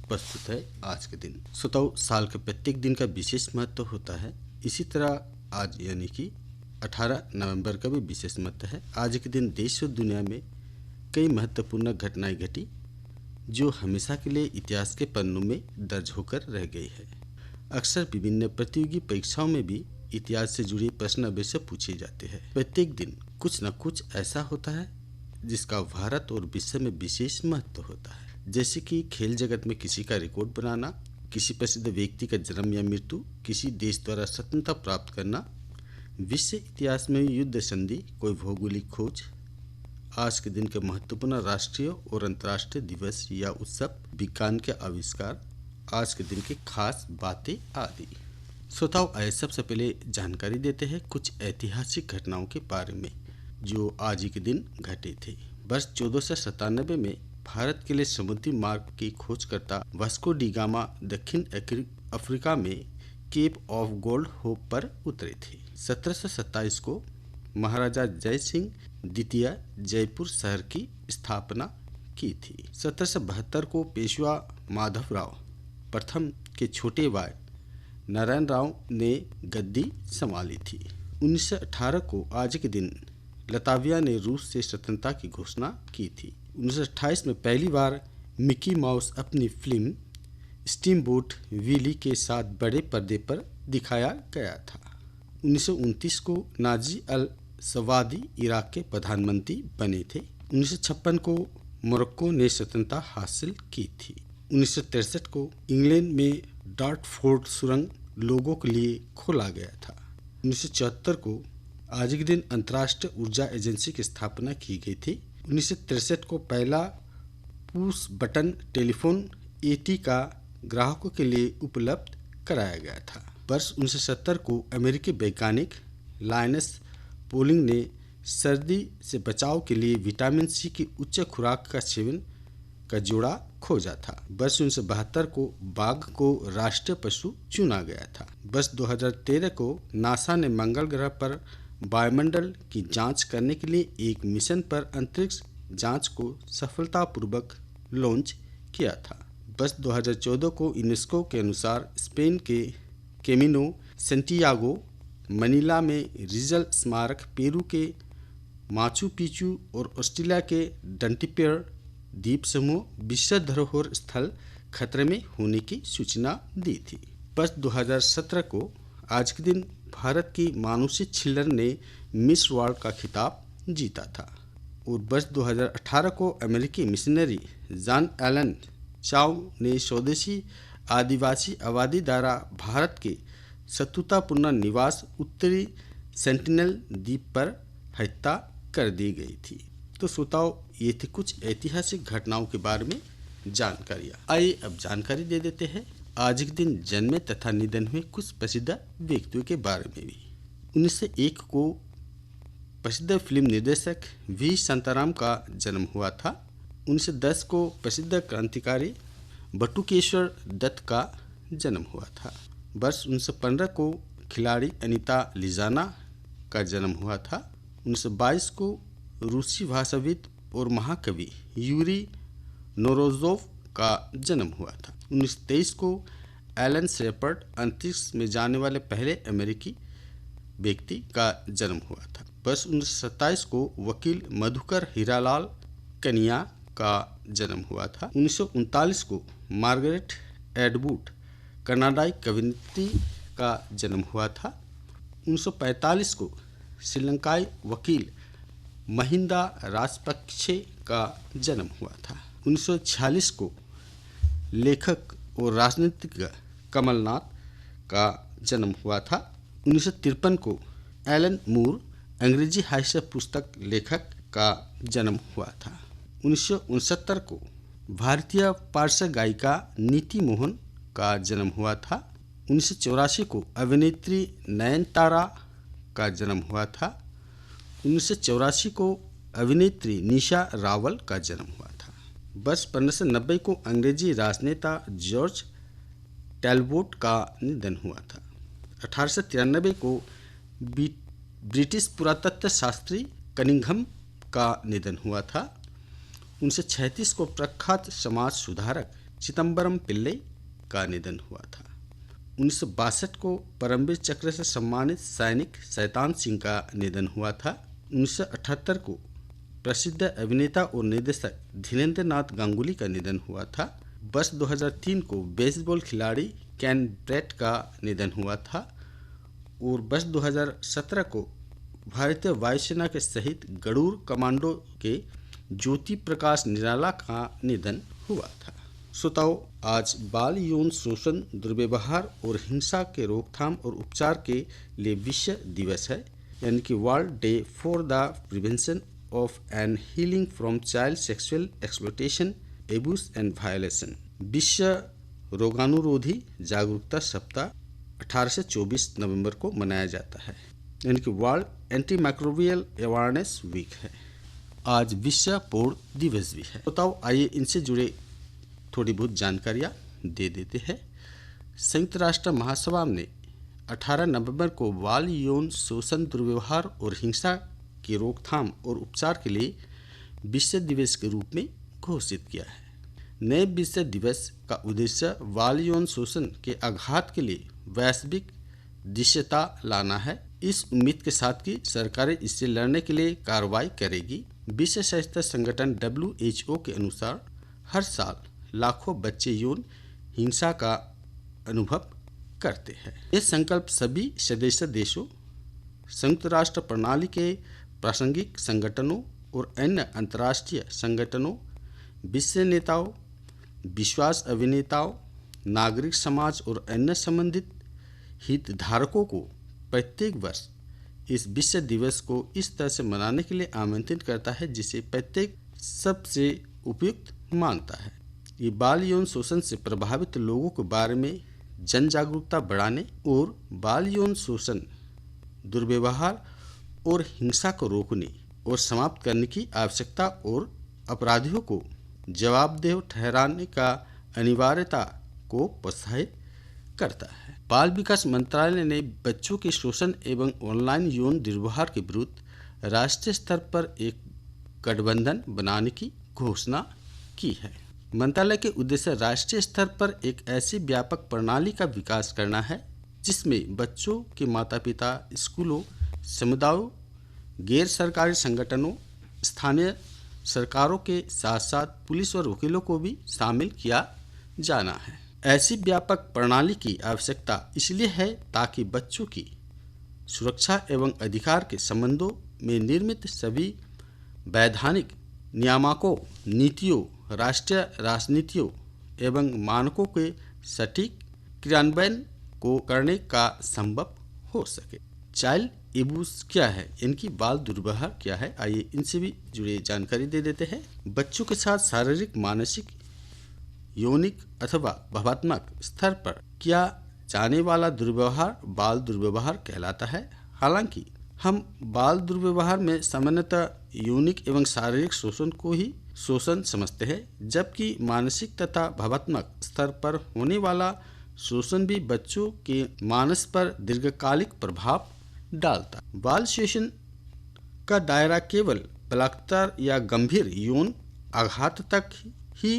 प्रस्तुत है आज के दिन। श्रोताओ, साल के प्रत्येक दिन का विशेष महत्व होता है। इसी तरह आज यानी कि 18 नवंबर का भी विशेष महत्व है। आज के दिन देश और दुनिया में कई महत्वपूर्ण घटनाएं घटी जो हमेशा के लिए इतिहास के पन्नों में दर्ज होकर रह गई है। अक्सर विभिन्न प्रतियोगी परीक्षाओं में भी इतिहास से जुड़े प्रश्न अवश्य पूछे जाते हैं। प्रत्येक दिन कुछ न कुछ ऐसा होता है जिसका भारत और विश्व में विशेष महत्व होता है, जैसे कि खेल जगत में किसी का रिकॉर्ड बनाना, किसी प्रसिद्ध व्यक्ति का जन्म या मृत्यु, किसी देश द्वारा स्वतंत्रता प्राप्त करना, विश्व इतिहास में युद्ध संधि, कोई भौगोलिक खोज, आज के दिन के महत्वपूर्ण राष्ट्रीय और अंतर्राष्ट्रीय दिवस या उत्सव, विज्ञान के आविष्कार, आज के दिन की खास बातें आदि। श्रोताओं, आइए सबसे पहले जानकारी देते हैं कुछ ऐतिहासिक घटनाओं के बारे में जो आज ही के दिन घटे थे। वर्ष 1497 में भारत के लिए समुद्री मार्ग की खोजकर्ता वास्को डी गामा दक्षिण अफ्रीका में केप ऑफ गोल्ड होप पर उतरे थे। 1727 को महाराजा जय सिंह द्वितीय जयपुर शहर की स्थापना की थी। 1772 को पेशवा माधवराव प्रथम के छोटे भाई नारायण राव ने गद्दी संभाली थी। 1918 को आज के दिन लताविया ने रूस से स्वतंत्रता की घोषणा की थी। 1928 में पहली बार मिकी माउस अपनी फिल्म स्टीमबोट विली के साथ बड़े पर्दे पर दिखाया गया था। 1929 को नाजी अल सवादी इराक के प्रधानमंत्री बने थे। 1956 को मोरक्को ने स्वतंत्रता हासिल की थी। 1963 को इंग्लैंड में डार्टफोर्ड सुरंग लोगों के लिए खोला गया था। 1974 को आज के दिन अंतर्राष्ट्रीय ऊर्जा एजेंसी की स्थापना की गई थी। 1963 को पहला पुश बटन टेलीफोन AT का ग्राहकों के लिए उपलब्ध कराया गया था। वर्ष 1970 को अमेरिकी वैज्ञानिक लायनस पोलिंग ने सर्दी से बचाव के लिए विटामिन C की उच्च खुराक का सेवन का जोड़ा खोजा था। वर्ष 1972 को बाघ को राष्ट्रीय पशु चुना गया था। वर्ष 2013 को नासा ने मंगल ग्रह पर वायुमंडल की जांच करने के लिए एक मिशन पर अंतरिक्ष जांच को सफलतापूर्वक लॉन्च किया था। वर्ष 2014 को यूनेस्को के अनुसार स्पेन के कैमिनो सेंटियागो, मनीला में रिजल स्मारक, पेरू के माचू पिचू और ऑस्ट्रेलिया के डंटिपियर द्वीप समूह विश्व धरोहर स्थल खतरे में होने की सूचना दी थी। वर्ष 2017 को आज के दिन भारत की मानुषी छिल्लर ने मिस वर्ल्ड का खिताब जीता था। और वर्ष 2018 को अमेरिकी मिशनरी जॉन एलन चाउ ने स्वदेशी आदिवासी आबादी द्वारा भारत के शत्रुतापूर्ण निवास उत्तरी सेंटिनल द्वीप पर हत्या कर दी गई थी। तो श्रोताओं, ये थी कुछ ऐतिहासिक घटनाओं के बारे में जानकारियाँ। आइए अब जानकारी दे देते हैं आज के दिन जन्मे तथा निधन हुए कुछ प्रसिद्ध व्यक्तियों के बारे में भी। 1901 को प्रसिद्ध फिल्म निर्देशक V शांताराम का जन्म हुआ था। 1910 को प्रसिद्ध क्रांतिकारी बटुकेश्वर दत्त का जन्म हुआ था। वर्ष 1915 को खिलाड़ी अनीता लिजाना का जन्म हुआ था। 1922 को रूसी भाषाविद और महाकवि यूरी नोरोजोव का जन्म हुआ था। 1923 को एलन शेपर्ड अंतरिक्ष में जाने वाले पहले अमेरिकी व्यक्ति का जन्म हुआ था। वर्ष 1927 को वकील मधुकर हीरालाल कनिया का जन्म हुआ था। 1939 को मार्गरेट एडवुड कनाडाई कवयित्री का जन्म हुआ था। 1945 को श्रीलंकाई वकील महिंदा राजपक्षे का जन्म हुआ था। 1946 को लेखक और राजनीतिज्ञ कमलनाथ का जन्म हुआ था। 1953 को एलन मूर अंग्रेजी हास्य पुस्तक लेखक का जन्म हुआ था। 1969 को भारतीय पार्श्व गायिका नीति मोहन का जन्म हुआ था। 1984 को अभिनेत्री नयनतारा का जन्म हुआ था। 1984 को अभिनेत्री निशा रावल का जन्म हुआ था। वर्ष 1590 को अंग्रेजी राजनेता जॉर्ज टैलबोट का निधन हुआ था। 1893 को ब्रिटिश पुरातत्व शास्त्री कनिंघम का निधन हुआ था। 1936 को प्रख्यात समाज सुधारक चिदम्बरम पिल्ले का निधन हुआ था। 1962 को परमवीर चक्र से सम्मानित सैनिक शैतान सिंह का निधन हुआ था। 1978 को प्रसिद्ध अभिनेता और निर्देशक धीरेन्द्र नाथ गांगुली का निधन हुआ था। वर्ष 2003 को बेसबॉल खिलाड़ी केन ब्रेट का निधन हुआ था और वर्ष 2017 को भारतीय वायुसेना के शहीद गरुड़ कमांडो के ज्योति प्रकाश निराला का निधन हुआ था। श्रोताओं, आज बाल यौन शोषण, दुर्व्यवहार और हिंसा के रोकथाम और उपचार के लिए विश्व दिवस है, यानी कि world day for the prevention of and healing from child sexual exploitation, abuse and violation. विश्व रोगाणुरोधी जागरूकता सप्ताह 18 से 24 नवंबर को मनाया जाता है, यानी कि world anti microbial awareness week है। आज विश्व पोड़ दिवस भी है। बताओ, आइए इनसे जुड़े थोड़ी बहुत जानकारियाँ दे देते हैं। संयुक्त राष्ट्र महासभा ने 18 नवंबर को बाल यौन शोषण, दुर्व्यवहार और हिंसा की रोकथाम और उपचार के लिए विश्व दिवस के रूप में घोषित किया है। नए विश्व दिवस का उद्देश्य बाल यौन शोषण के आघात के लिए वैश्विक दृश्यता लाना है, इस उम्मीद के साथ कि सरकारें इससे लड़ने के लिए कार्रवाई करेगी। विश्व स्वास्थ्य संगठन WHO के अनुसार हर साल लाखों बच्चे यौन हिंसा का अनुभव करते हैं। ये संकल्प सभी सदस्य देशों, संयुक्त राष्ट्र प्रणाली के प्रासंगिक संगठनों और अन्य अंतर्राष्ट्रीय संगठनों, विश्व नेताओं, विश्वास अभिनेताओं, नागरिक समाज और अन्य संबंधित हितधारकों को प्रत्येक वर्ष इस विश्व दिवस को इस तरह से मनाने के लिए आमंत्रित करता है जिसे प्रत्येक सबसे उपयुक्त मानता है। ये बाल यौन शोषण से प्रभावित लोगों के बारे में जन जागरूकता बढ़ाने और बाल यौन शोषण, दुर्व्यवहार और हिंसा को रोकने और समाप्त करने की आवश्यकता और अपराधियों को जवाबदेह ठहराने का अनिवार्यता को प्रोत्साहित करता है। बाल विकास मंत्रालय ने बच्चों के शोषण एवं ऑनलाइन यौन दुर्व्यवहार के विरुद्ध राष्ट्रीय स्तर पर एक गठबंधन बनाने की घोषणा की है। मंत्रालय के उद्देश्य राष्ट्रीय स्तर पर एक ऐसी व्यापक प्रणाली का विकास करना है जिसमें बच्चों के माता पिता, स्कूलों, समुदायों, गैर सरकारी संगठनों, स्थानीय सरकारों के साथ साथ पुलिस और वकीलों को भी शामिल किया जाना है। ऐसी व्यापक प्रणाली की आवश्यकता इसलिए है ताकि बच्चों की सुरक्षा एवं अधिकार के संबंधों में निर्मित सभी वैधानिक नियामकों, नीतियों, राष्ट्रीय राजनीतियों एवं मानकों के सटीक क्रियान्वयन को करने का संभव हो सके। चाइल्ड एब्यूज क्या है, इनकी बाल दुर्व्यवहार क्या है, आइए इनसे भी जुड़े जानकारी दे देते हैं। बच्चों के साथ शारीरिक, मानसिक, यौनिक अथवा भावनात्मक स्तर पर किया जाने वाला दुर्व्यवहार बाल दुर्व्यवहार कहलाता है। हालांकि हम बाल दुर्व्यवहार में सामान्यतः यौनिक एवं शारीरिक शोषण को ही शोषण समझते हैं, जबकि मानसिक तथा भावनात्मक स्तर पर होने वाला शोषण भी बच्चों के मानस पर दीर्घकालिक प्रभाव डालता है। बाल शोषण का दायरा केवल बलात्कार या गंभीर यौन आघात तक ही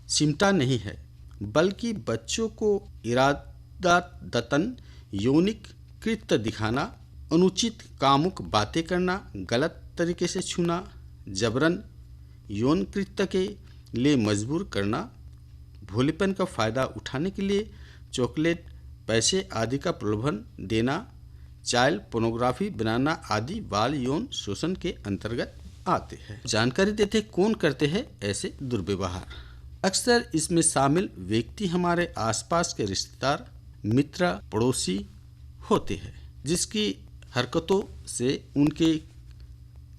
सिमटा नहीं है, बल्कि बच्चों को इरादतन यौनिक कृत्य दिखाना, अनुचित कामुक बातें करना, गलत तरीके से छूना, जबरन यौन कृत्य के लिए मजबूर करना, भोलेपन का फायदा उठाने के लिए चॉकलेट, पैसे आदि का प्रलोभन देना, चाइल्ड पोर्नोग्राफी बनाना आदि बाल यौन शोषण के अंतर्गत आते हैं। जानकारी देते कौन करते हैं ऐसे दुर्व्यवहार। अक्सर इसमें शामिल व्यक्ति हमारे आसपास के रिश्तेदार, मित्र, पड़ोसी होते हैं, जिसकी हरकतों से उनके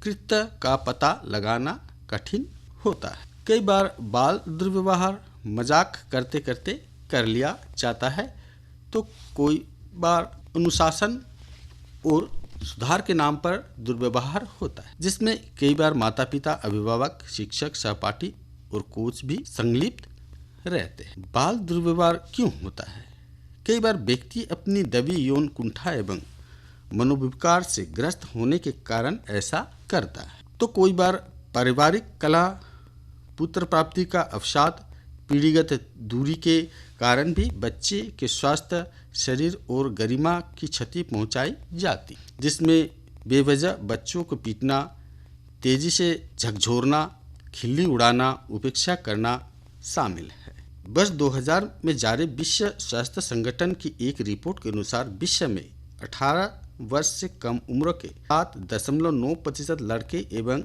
कृत्य का पता लगाना कठिन होता है। कई बार बाल दुर्व्यवहार मजाक करते करते कर लिया जाता है, तो कोई बार अनुशासन और सुधार के नाम पर दुर्व्यवहार होता है, जिसमें कई बार माता पिता, अभिभावक, शिक्षक, सहपाठी और कोच भी संलिप्त रहते हैं। बाल दुर्व्यवहार क्यों होता है? कई बार व्यक्ति अपनी दबी यौन कुंठा एवं मनोविकार से ग्रस्त होने के कारण ऐसा करता है, तो कोई बार पारिवारिक कलह, पुत्र प्राप्ति का अवसाद, पीढ़ीगत दूरी के कारण भी बच्चे के स्वास्थ्य, शरीर और गरिमा की क्षति पहुंचाई जाती, जिसमें बेवजह बच्चों को पीटना, तेजी से झकझोरना, खिल्ली उड़ाना, उपेक्षा करना शामिल है। वर्ष 2000 में जारी विश्व स्वास्थ्य संगठन की एक रिपोर्ट के अनुसार विश्व में 18 वर्ष से कम उम्र के 7.9% लड़के एवं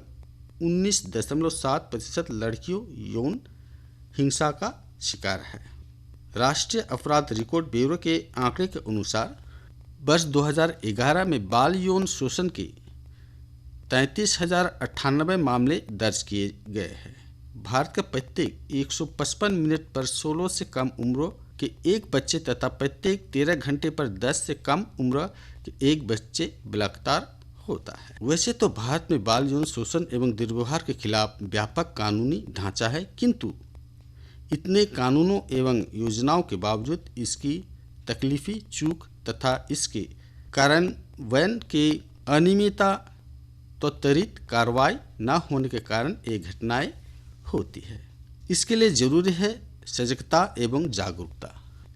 19.7% लड़कियों यौन हिंसा का शिकार है। राष्ट्रीय अपराध रिकॉर्ड ब्यूरो के आंकड़े के अनुसार वर्ष 2011 में बाल यौन शोषण के 33,098 मामले दर्ज किए गए हैं। भारत का प्रत्येक 155 मिनट पर 16 से कम उम्र के एक बच्चे तथा प्रत्येक 13 घंटे पर 10 से कम उम्र के एक बच्चे बलात्कार होता है। वैसे तो भारत में बाल यौन शोषण एवं दुर्व्यवहार के खिलाफ व्यापक कानूनी ढांचा है, किंतु इतने कानूनों एवं योजनाओं के बावजूद इसकी तकलीफी चूक तथा इसके कार्यान्वयन के अनियमितता तो त्वरित कार्रवाई न होने के कारण ये घटनाएं होती है। इसके लिए जरूरी है सजगता एवं जागरूकता।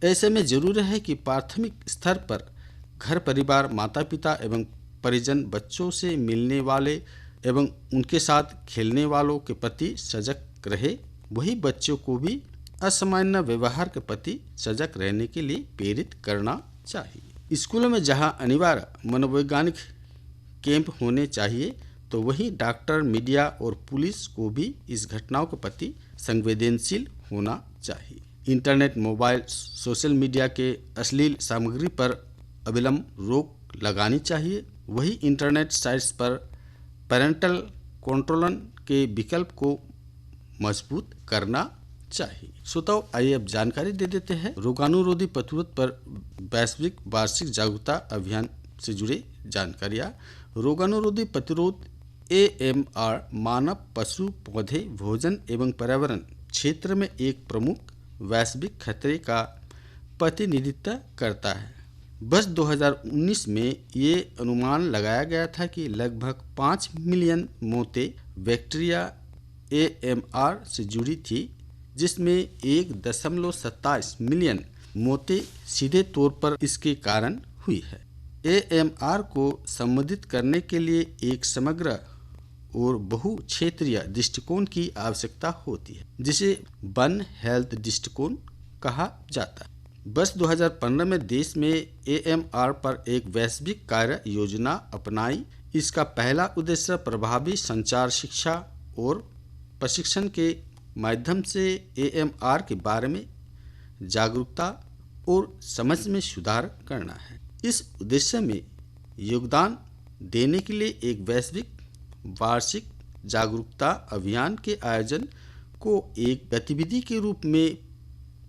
ऐसे में जरूरी है कि प्राथमिक स्तर पर घर परिवार, माता पिता एवं परिजन बच्चों से मिलने वाले एवं उनके साथ खेलने वालों के प्रति सजग रहे, वही बच्चों को भी असामान्य व्यवहार के प्रति सजग रहने के लिए प्रेरित करना चाहिए। स्कूलों में जहां अनिवार्य मनोवैज्ञानिक कैंप होने चाहिए, तो वहीं डॉक्टर, मीडिया और पुलिस को भी इस घटनाओं के प्रति संवेदनशील होना चाहिए। इंटरनेट, मोबाइल, सोशल मीडिया के अश्लील सामग्री पर अविलंब रोक लगानी चाहिए। वही इंटरनेट साइट्स पर पेरेंटल कंट्रोल के विकल्प को मजबूत करना चाहिए। श्रोताओ, आइए अब जानकारी दे देते हैं रोगाणुरोधी प्रतिरोध पर वैश्विक वार्षिक जागरूकता अभियान से जुड़े जानकारियाँ। रोगाणुरोधी प्रतिरोध AMR मानव, पशु, पौधे, भोजन एवं पर्यावरण क्षेत्र में एक प्रमुख वैश्विक खतरे का प्रतिनिधित्व करता है। वर्ष 2019 में ये अनुमान लगाया गया था कि लगभग 5 मिलियन मौतें बैक्टीरिया AMR से जुड़ी थी, जिसमें 1.27 मिलियन मौतें सीधे तौर पर इसके कारण हुई है। AMR को संबोधित करने के लिए एक समग्र और बहु क्षेत्रीय दृष्टिकोण की आवश्यकता होती है, जिसे वन हेल्थ दृष्टिकोण कहा जाता है। वर्ष 2015 में देश में AMR पर एक वैश्विक कार्य योजना अपनाई। इसका पहला उद्देश्य प्रभावी संचार, शिक्षा और प्रशिक्षण के माध्यम से AMR के बारे में जागरूकता और समझ में सुधार करना है। इस उद्देश्य में योगदान देने के लिए एक वैश्विक वार्षिक जागरूकता अभियान के आयोजन को एक गतिविधि के रूप में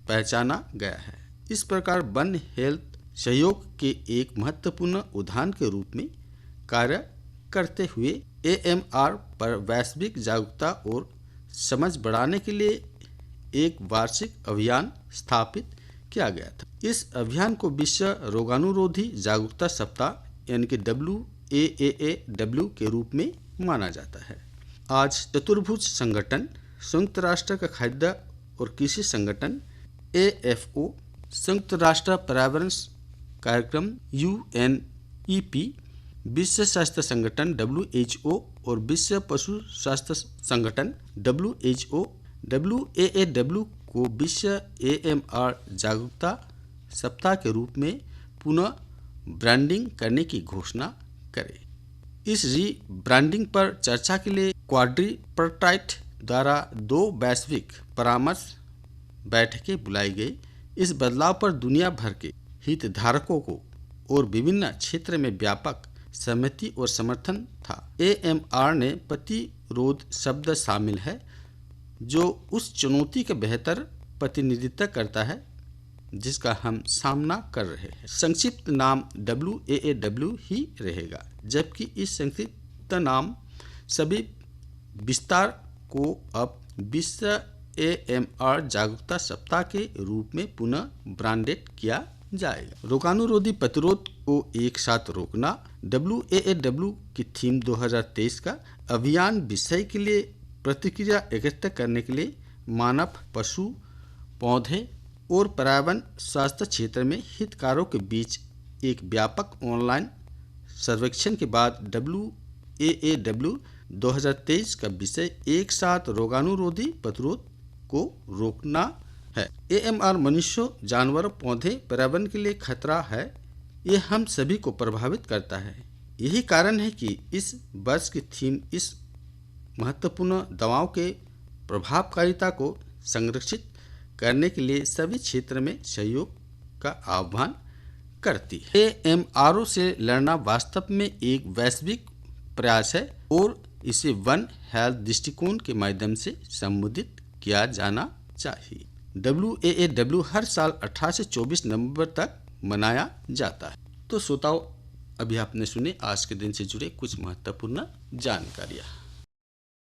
पहचाना गया है। इस प्रकार वन हेल्थ सहयोग के एक महत्वपूर्ण उदाहरण के रूप में कार्य करते हुए AMR पर वैश्विक जागरूकता और समझ बढ़ाने के लिए एक वार्षिक अभियान स्थापित किया गया था। इस अभियान को विश्व रोगाणुरोधी जागरूकता सप्ताह यानी कि WAAAW के रूप में माना जाता है। आज चतुर्भुज संगठन, संयुक्त राष्ट्र का खाद्य और कृषि संगठन AFO, संयुक्त राष्ट्र पर्यावरण कार्यक्रम UNEP, विश्व स्वास्थ्य संगठन WHO और विश्व पशु स्वास्थ्य संगठन WHO, WAAW को विश्व AMR जागरूकता सप्ताह के रूप में पुनः ब्रांडिंग करने की घोषणा करें। इस री-ब्रांडिंग पर चर्चा के लिए क्वाड्रिपर्टाइट द्वारा 2 वैश्विक परामर्श बैठकें बुलाई गई। इस बदलाव पर दुनिया भर के हितधारकों को और विभिन्न क्षेत्र में व्यापक सहमति और समर्थन था। AMR ने प्रतिरोध शब्द शामिल है, जो उस चुनौती का बेहतर प्रतिनिधित्व करता है जिसका हम सामना कर रहे हैं। संक्षिप्त नाम WAAW ही रहेगा, जबकि इस संक्षिप्त नाम सभी विस्तार को अब विश्व AMR जागरूकता सप्ताह के रूप में पुनः ब्रांडेड किया जाएगा। रोगाणुरोधी प्रतिरोध को एक साथ रोकना WAAW की थीम 2023 का अभियान विषय के लिए प्रतिक्रिया एकत्र करने के लिए मानव, पशु पौधे और पर्यावरण स्वास्थ्य क्षेत्र में हितकारों के बीच एक व्यापक ऑनलाइन सर्वेक्षण के बाद WAAW 2023 का विषय एक साथ रोगाणुरोधी प्रतिरोध को रोकना है। AMR मनुष्यों, जानवरों, पौधे, पर्यावरण के लिए खतरा है। यह हम सभी को प्रभावित करता है। यही कारण है कि इस वर्ष की थीम इस महत्वपूर्ण दवाओं के प्रभावकारिता को संरक्षित करने के लिए सभी क्षेत्र में सहयोग का आह्वान करती है। AMR से लड़ना वास्तव में एक वैश्विक प्रयास है और इसे वन हेल्थ दृष्टिकोण के माध्यम से संबोधित किया जाना चाहिए। WAAW हर साल 18 से 24 नवंबर तक मनाया जाता है। तो श्रोताओं, अभी आपने सुने आज के दिन से जुड़े कुछ महत्वपूर्ण जानकारियाँ।